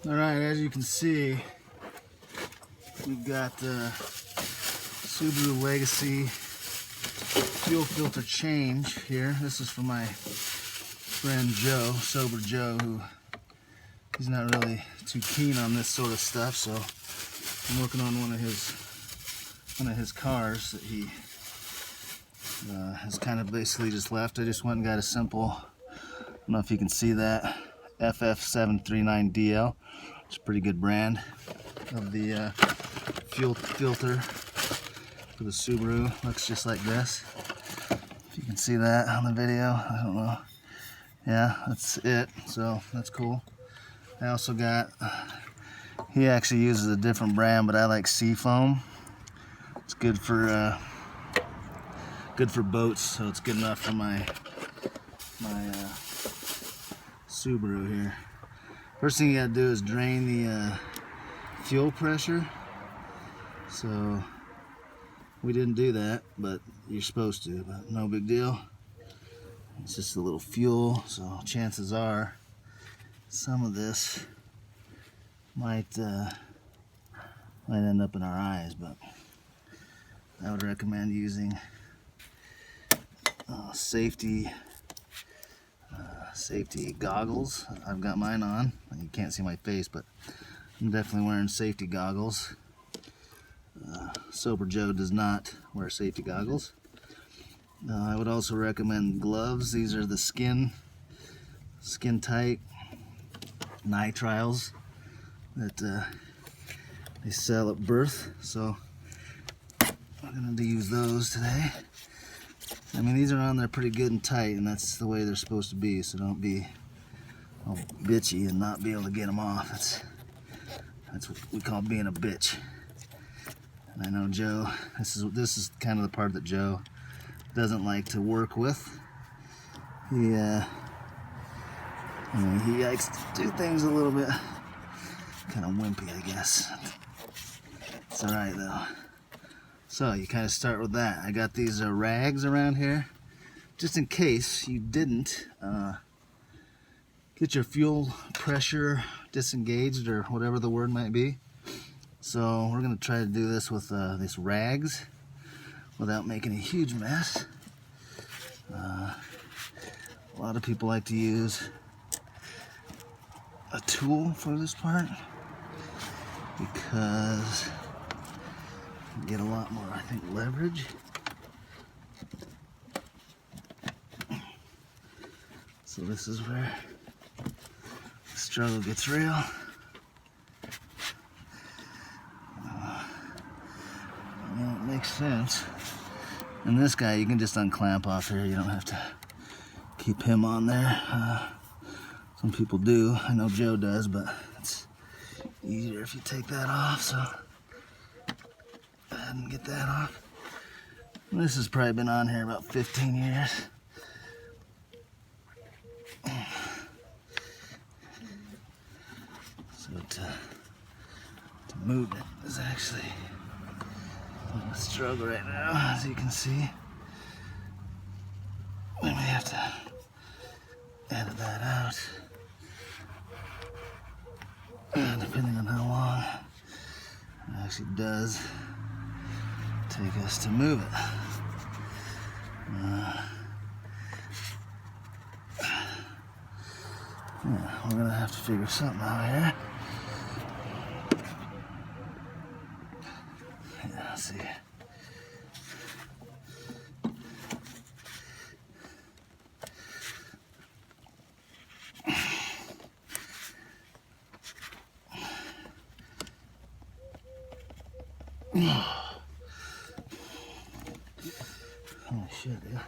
Alright, as you can see, we've got the Subaru Legacy fuel filter change here. This is for my friend Joe, Sober Joe, who he's not really too keen on this sort of stuff, so I'm working on one of his cars that he has kind of basically just left. I just went and got a simple, I don't know if you can see that, FF739DL. It's a pretty good brand of the fuel filter for the Subaru. Looks just like this. If you can see that on the video, I don't know. Yeah, that's it, so that's cool. I also got, he actually uses a different brand, but I like Seafoam. It's good for boats, so it's good enough for my Subaru here. First thing you gotta do is drain the fuel pressure. So we didn't do that, but you're supposed to, but no big deal. It's just a little fuel, so chances are some of this might end up in our eyes, but I would recommend using safety goggles. I've got mine on. You can't see my face, but I'm definitely wearing safety goggles. Sober Joe does not wear safety goggles. I would also recommend gloves. These are the skin tight nitriles that they sell at Birth, so I'm going to use those today. I mean, these are on there pretty good and tight, and that's the way they're supposed to be, so don't be all bitchy and not be able to get them off. That's what we call being a bitch. And I know Joe, this is kind of the part that Joe doesn't like to work with. He likes to do things a little bit kind of wimpy, I guess. It's alright though. So you kind of start with that. I got these rags around here, just in case you didn't get your fuel pressure disengaged, or whatever the word might be. So we're going to try to do this with these rags without making a huge mess. A lot of people like to use a tool for this part because you get a lot more, I think, leverage. So this is where the struggle gets real. It makes sense. And this guy, you can just unclamp off here. You don't have to keep him on there. Some people do. I know Joe does, but it's easier if you take that off. So go ahead and get that off. This has probably been on here about 15 years. So to move it is actually a struggle right now, as you can see. We may have to edit that out, depending on how long it actually does take us to move it. Yeah, we're gonna have to figure something out here. Yeah, let's see. Oh shit, yeah.